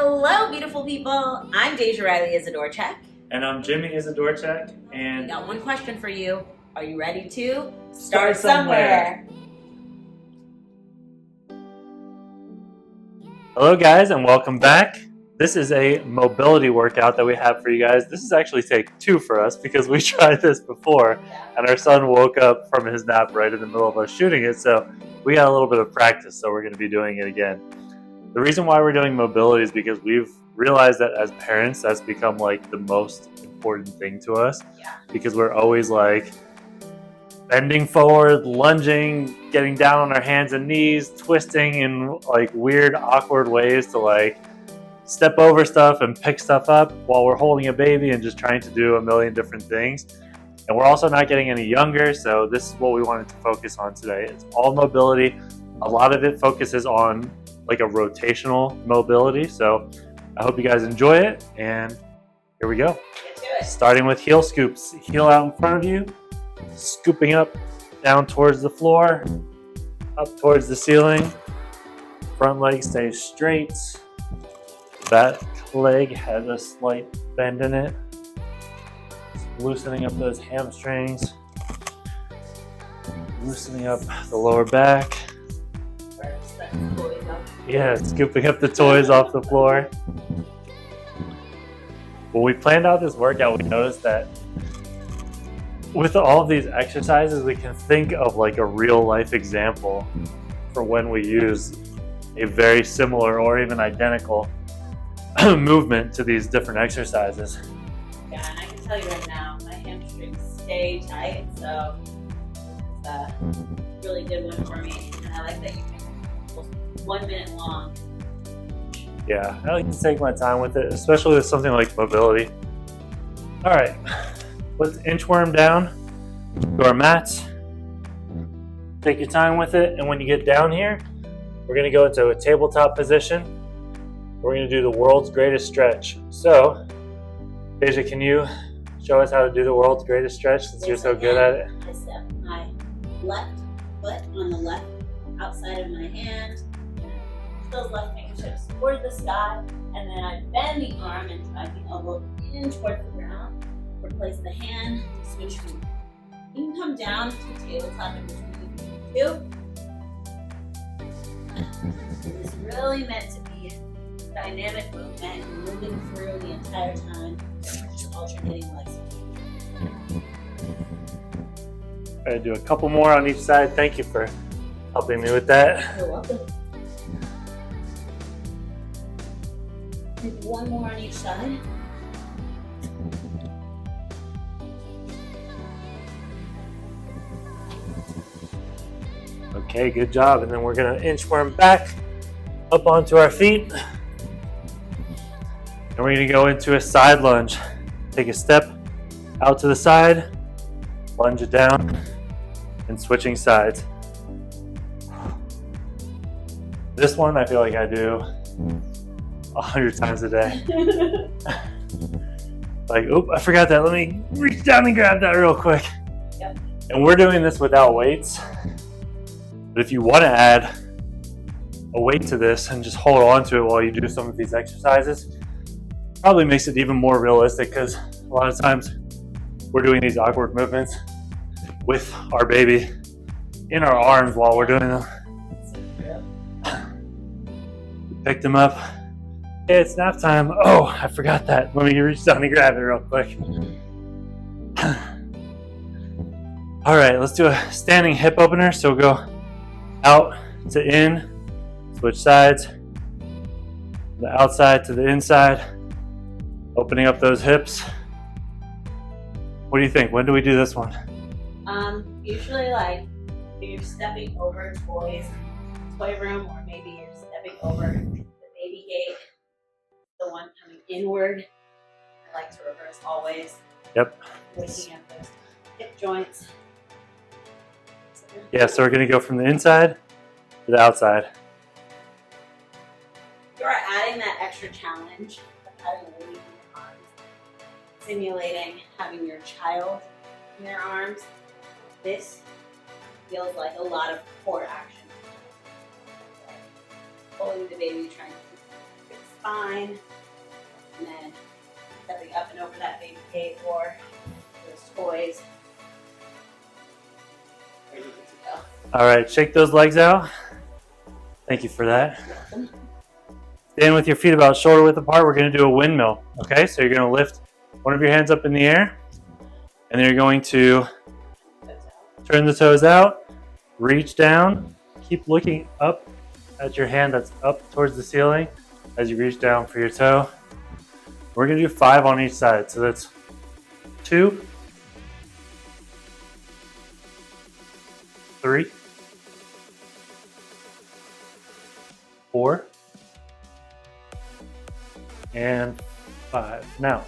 Hello, beautiful people. I'm Deja Riley Isadorchek. And I'm Jimmy Isadorchek. And We got one question for you. Are you ready to start somewhere? Hello, guys, and welcome back. This is a mobility workout that we have for you guys. This is actually take 2 for us because we tried this before, and our son woke up from his nap right in the middle of us shooting it. So we got a little bit of practice, so we're going to be doing it again. The reason why we're doing mobility is because we've realized that as parents, that's become like the most important thing to us. Because we're always like bending forward, lunging, getting down on our hands and knees, twisting in like weird, awkward ways to like step over stuff and pick stuff up while we're holding a baby and just trying to do a million different things. And we're also not getting any younger, so this is what we wanted to focus on today. It's all mobility. A lot of it focuses on like a rotational mobility, so I hope you guys enjoy it, and here we go. Starting with heel scoops. Heel out in front of you, scooping up down towards the floor, up towards the ceiling. Front leg stays straight. Back leg has a slight bend in it. Loosening up those hamstrings. Loosening up the lower back. Yeah, scooping up the toys off the floor. When we planned out this workout, we noticed that with all of these exercises, we can think of like a real life example for when we use a very similar or even identical movement to these different exercises. Yeah, and I can tell you right now, my hamstrings stay tight, so it's a really good one for me. And I like that you can 1 minute long. Yeah, I like to take my time with it, especially with something like mobility. All right, let's inchworm down to our mats. Take your time with it, and when you get down here, we're gonna go into a tabletop position. We're gonna do the world's greatest stretch. So, Deja, can you show us how to do the world's greatest stretch since you're so good at it? I step my left foot on the left outside of my hand, those left fingertips toward the sky, and then I bend the arm and drive the elbow in toward the ground. Replace the hand, switch feet. You can come down to tabletop in between the two. It is really meant to be a dynamic movement, moving through the entire time, just alternating legs. I'm gonna do a couple more on each side. Thank you for helping me with that. You're welcome. One more on each side. Okay, good job. And then we're gonna inchworm back up onto our feet. And we're gonna go into a side lunge. Take a step out to the side, lunge it down, and switching sides. This one I feel like I do 100 times a day. Like, oop, I forgot that. Let me reach down and grab that real quick. Yep. And we're doing this without weights. But if you want to add a weight to this and just hold on to it while you do some of these exercises, probably makes it even more realistic, because a lot of times we're doing these awkward movements with our baby in our arms while we're doing them. Picked him up. Hey, it's nap time. Oh, I forgot that. Let me reach down and grab it real quick. All right, let's do a standing hip opener. So we'll go out to in, switch sides, the outside to the inside, opening up those hips. What do you think? When do we do this one? Usually like if you're stepping over toy room, or maybe you're stepping over the baby gate, the one coming inward. I like to reverse always. Yep. Waking up those hip joints. Yeah, so we're gonna go from the inside to the outside. You are adding that extra challenge of having a baby in your arms, simulating having your child in your arms. This feels like a lot of core action. Holding the baby, trying to keep fixed. spine, and then stepping up and over that baby gate or those toys. Ready to go. All right, shake those legs out. Thank you for that. Stand with your feet about shoulder width apart. We're going to do a windmill. Okay, so you're going to lift one of your hands up in the air, and then you're going to turn the toes out, reach down, keep looking up at your hand that's up towards the ceiling as you reach down for your toe. We're going to do 5 on each side. So that's 2, 3, 4, and 5. Now,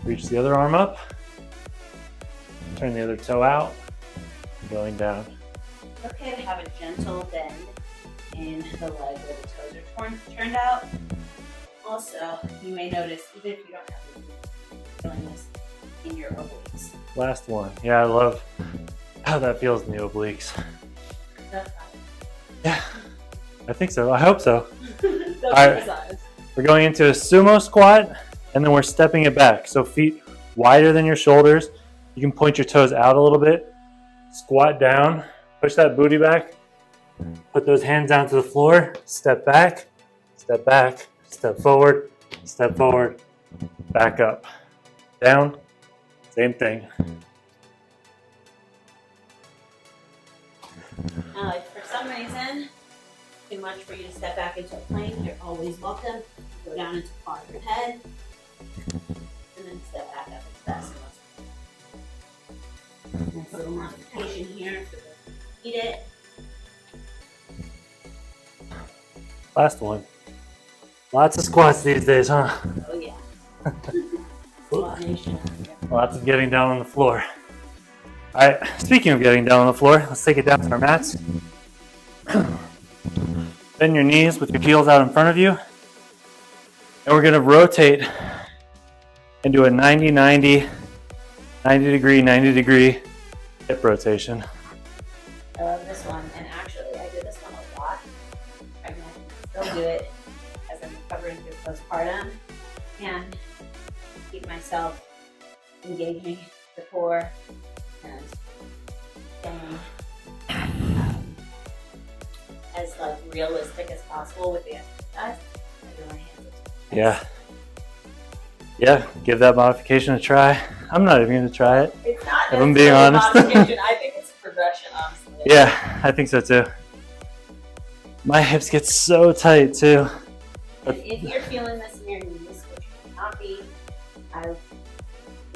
reach the other arm up, turn the other toe out, going down. It's okay to have a gentle bend in the leg where the toes are turned out. Also, you may notice, even if you don't have to, feeling this in your obliques. Last one. Yeah, I love how that feels in the obliques. That's Yeah, I think so. I hope so. Those All are right. the signs. We're going into a sumo squat, and then we're stepping it back. So feet wider than your shoulders. You can point your toes out a little bit. Squat down, push that booty back. Put those hands down to the floor. Step back, step forward, back up. Down, same thing. Now, if for some reason too much for you to step back into a plank, you're always welcome. Go down into part of your head, and then step back up into that sumo. Nice little modification here for the eat it. Last one. Lots of squats these days, huh? Oh yeah. Squat nation. Lots of getting down on the floor. All right, speaking of getting down on the floor, let's take it down to our mats. Bend your knees with your heels out in front of you. And we're gonna rotate and do a 90 degree hip rotation. I love this one, and actually I did this one a lot. I can still do it as I'm recovering through postpartum and keep myself engaging the core and staying as like realistic as possible with the exercise. I do my hands up. Yeah, give that modification a try. I'm not even gonna try it. It's not If I'm being necessarily honest. modification. I think it's progression, honestly. Yeah, I think so too. My hips get so tight too. And if you're feeling this in your knees, which you may not be, I would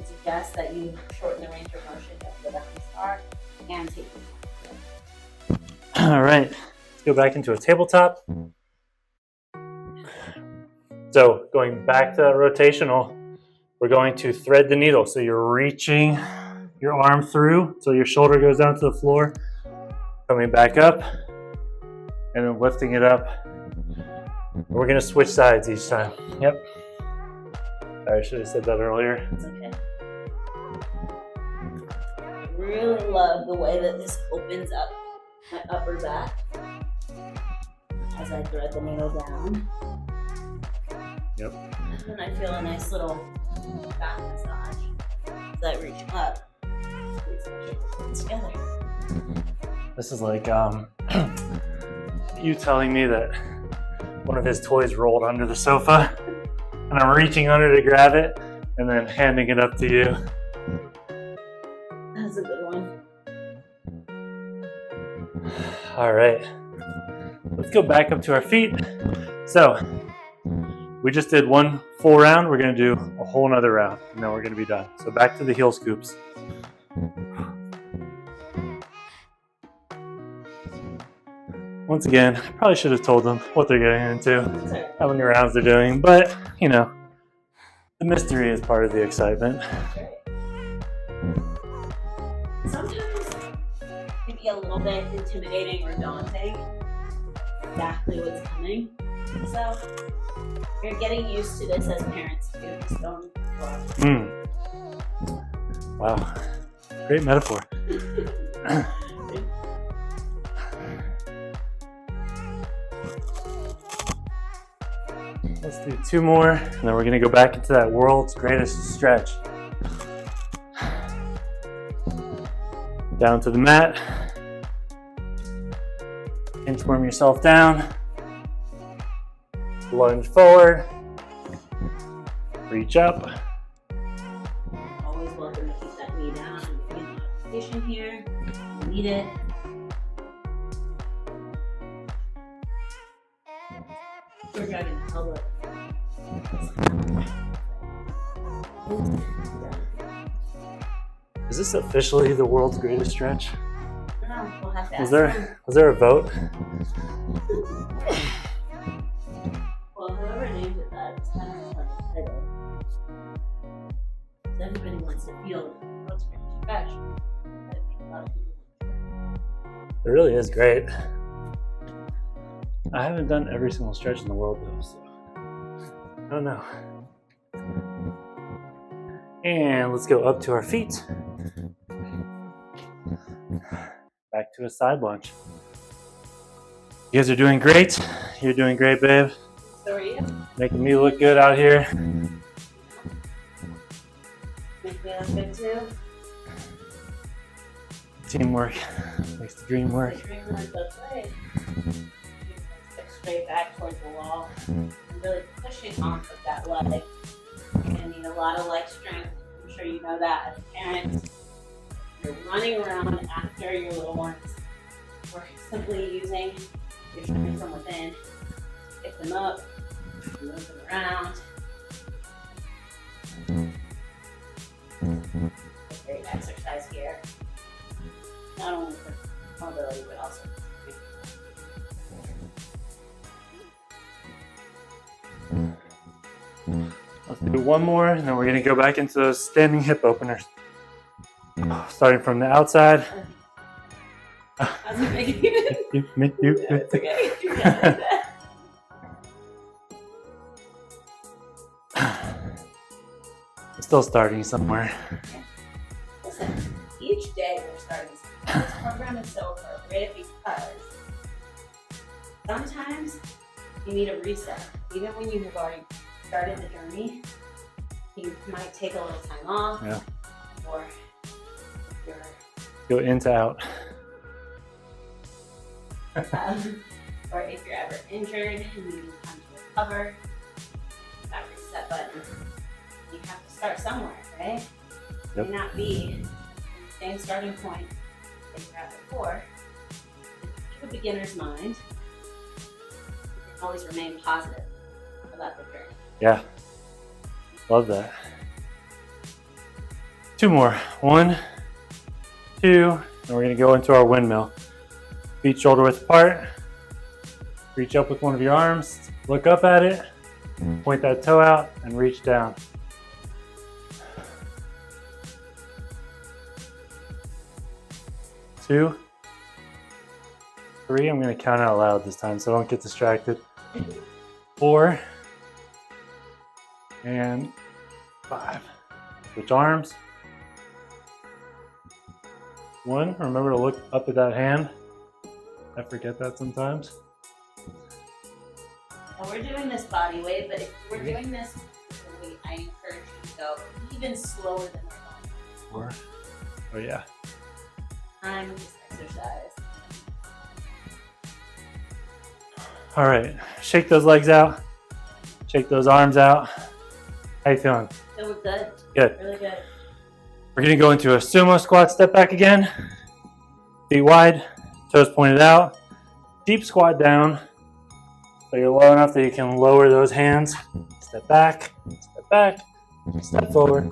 suggest that you shorten the range of motion of the left start and take it. All right, let's go back into a tabletop. So going back to that rotational, we're going to thread the needle. So you're reaching your arm through, so your shoulder goes down to the floor, coming back up, and then lifting it up. We're gonna switch sides each time. Yep. I should have said that earlier. It's okay. I really love the way that this opens up my upper back as I thread the needle down. Yep. And I feel a nice little back massage as I reach up. Squeeze my shoulders together. This is like you telling me that one of his toys rolled under the sofa, and I'm reaching under to grab it, and then handing it up to you. That's a good one. All right, let's go back up to our feet. So we just did one full round. We're gonna do a whole nother round, and then we're gonna be done. So back to the heel scoops. Once again, I probably should have told them what they're getting into, how many rounds they're doing, but you know, the mystery is part of the excitement. Sometimes it can be a little bit intimidating or daunting exactly what's coming. So you're getting used to this as parents too. Just don't Wow, great metaphor. Let's do 2 more, and then we're gonna go back into that world's greatest stretch. Down to the mat. Inchworm yourself down. Lunge forward. Reach up. Always welcome to keep that knee down and get in the position here. You need it. We're driving the elbow. Is this officially the world's greatest stretch? No, we'll have to Was ask there a vote? Well, whoever named it that, it's kind of like a title. Because everybody wants to feel the world's greatest stretch. I think a lot of people. It really is great. I haven't done every single stretch in the world though, so I don't know. And let's go up to our feet. Back to a side lunge. You guys are doing great. You're doing great, babe. So are you? Making me look good out here. Make me look good too? Teamwork makes the dream work. The dream work both ways. Step straight back towards the wall. And really pushing off of that leg. You're going to need a lot of leg strength. I'm sure you know that as parents. You're running around after your little ones. We're simply using your strength from within. Pick them up, move them around. A great exercise here. Not only for mobility, but also for Let's do 1 more, and then we're going to go back into those standing hip openers. Starting from the outside. How's it making it? It's okay. You got that. Still starting somewhere. Listen, each day we're starting something. This program is so appropriate because sometimes you need a reset. Even when you have already started the journey, you might take a little time off. Yeah. Or you're Go in to out. or if you're ever injured and you need time to recover, that reset button. You have to start somewhere, right? Yep. It may not be the same starting point that you had before. Keep a beginner's mind. You can always remain positive about the journey. Yeah. Love that. 2 more. 1, 2, and we're going to go into our windmill. Feet shoulder width apart. Reach up with one of your arms. Look up at it. Point that toe out and reach down. 2, 3. I'm going to count out loud this time, so don't get distracted. 4 and 5. Switch arms. 1. Remember to look up at that hand. I forget that sometimes. Now we're doing this body weight, but if we're doing this weight, I encourage you to go even slower than we're going. 4. Oh yeah. Time this exercise. All right. Shake those legs out. Shake those arms out. How you feeling? So we're good. Good. Really good. We're going to go into a sumo squat step back again. Feet wide, toes pointed out. Deep squat down. So you're low enough that you can lower those hands. Step back, step forward,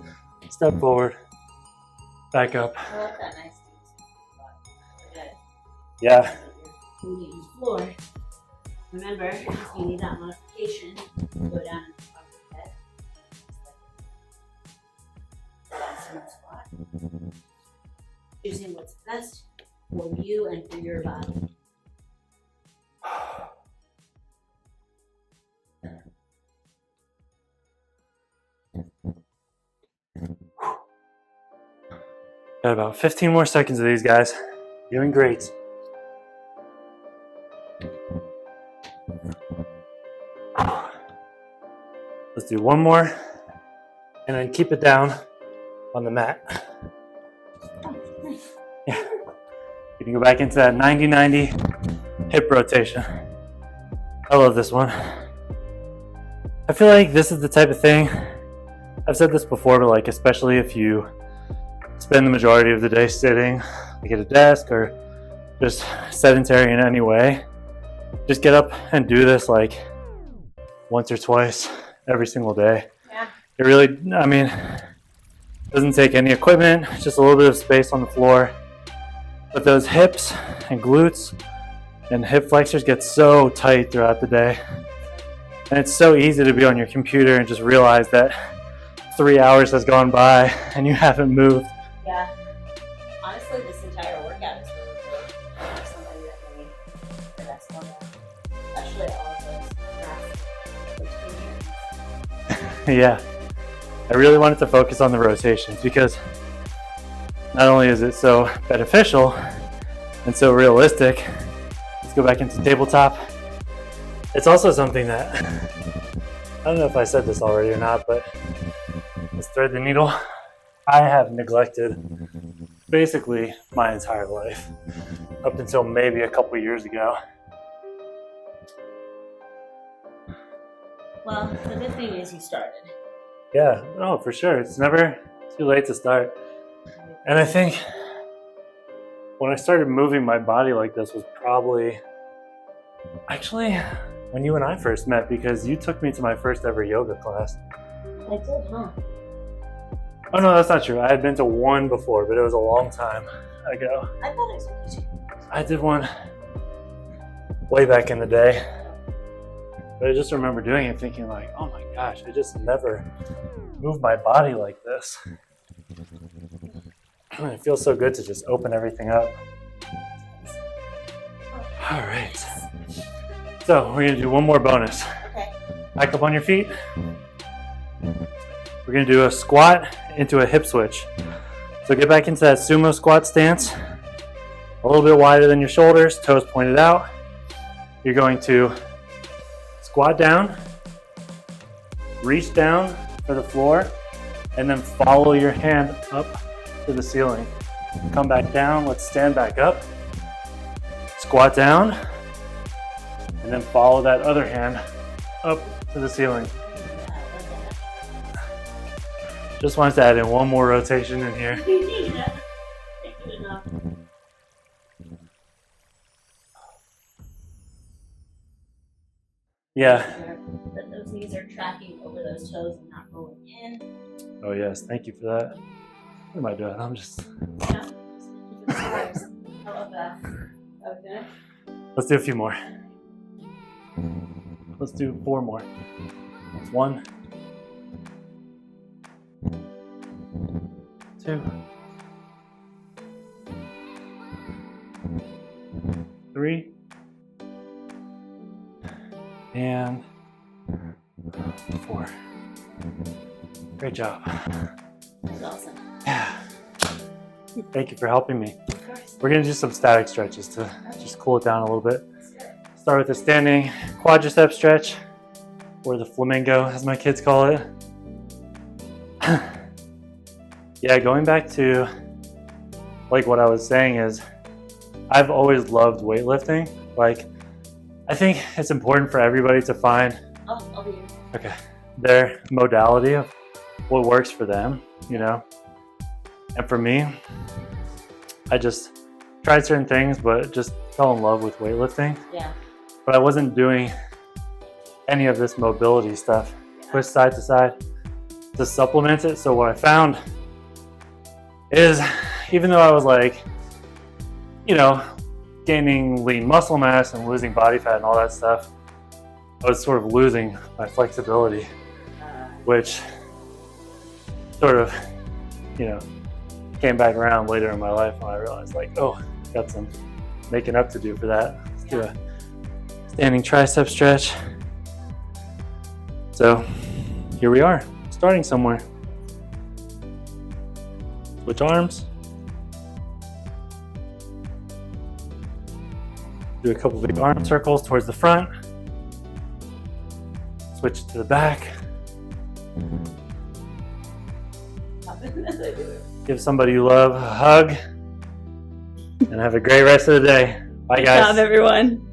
back up. I like that nice deep squat. Good. Yeah. When you use floor, remember, if you need that modification, go down and top of the head. That's sumo squat. Choosing what's best for you and for your body. Got about 15 more seconds of these, guys. Doing great. Let's do one more, and then keep it down on the mat. Yeah. You can go back into that 90-90 hip rotation. I love this one. I feel like this is the type of thing, I've said this before, but like especially if you spend the majority of the day sitting like at a desk or just sedentary in any way, just get up and do this like once or twice every single day. Yeah. It really, I mean, doesn't take any equipment, just a little bit of space on the floor. But those hips and glutes and hip flexors get so tight throughout the day. And it's so easy to be on your computer and just realize that 3 hours has gone by and you haven't moved. Yeah. Honestly, this entire workout is really good for somebody that may progress on that. Especially all of those last 15 years. Yeah. I really wanted to focus on the rotations because not only is it so beneficial and so realistic, let's go back into tabletop. It's also something that, I don't know if I said this already or not, but let's thread the needle. I have neglected basically my entire life up until maybe a couple years ago. Well, the good thing is you started. Yeah, no, for sure. It's never too late to start. And I think when I started moving my body like this was probably actually when you and I first met, because you took me to my first ever yoga class. I did, huh? Oh no, that's not true. I had been to one before, but it was a long time ago. I thought it was with you. I did one way back in the day. But I just remember doing it thinking like, oh my gosh, I just never moved my body like this. It feels so good to just open everything up. All right. So we're gonna do one more bonus. Okay. Back up on your feet. We're gonna do a squat into a hip switch. So get back into that sumo squat stance. A little bit wider than your shoulders, toes pointed out. You're going to squat down, reach down for the floor, and then follow your hand up to the ceiling. Come back down, let's stand back up. Squat down, and then follow that other hand up to the ceiling. Just wanted to add in one more rotation in here. Yeah. Good enough. Yeah. That those knees are tracking over those toes and not rolling in. Oh yes, thank you for that. What am I doing? I'm just... Yeah. I love that. Okay. Let's do a few more. Let's do 4 more. 1, 2, 3, and 4. Great job. That was awesome. Yeah. Thank you for helping me. Of course. We're gonna do some static stretches to just cool it down a little bit. Start with a standing quadricep stretch, or the flamingo, as my kids call it. Yeah, going back to like what I was saying is, I've always loved weightlifting. Like, I think it's important for everybody to find I'll be here. their modality of what works for them, you know? And for me, I just tried certain things, but just fell in love with weightlifting. Yeah. But I wasn't doing any of this mobility stuff, twist side to side, to supplement it. So what I found is, even though I was like, you know, gaining lean muscle mass and losing body fat and all that stuff, I was sort of losing my flexibility, which sort of, you know, came back around later in my life when I realized like, oh, got some making up to do for that. Let's do a standing tricep stretch. So here we are, starting somewhere. Switch arms. Do a couple big arm circles towards the front. Switch to the back. Give somebody you love a hug. And have a great rest of the day. Bye, Good guys. job, everyone.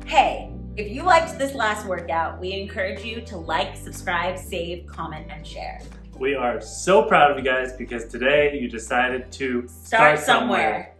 Hey, if you liked this last workout, we encourage you to like, subscribe, save, comment, and share. We are so proud of you guys because today you decided to Start somewhere.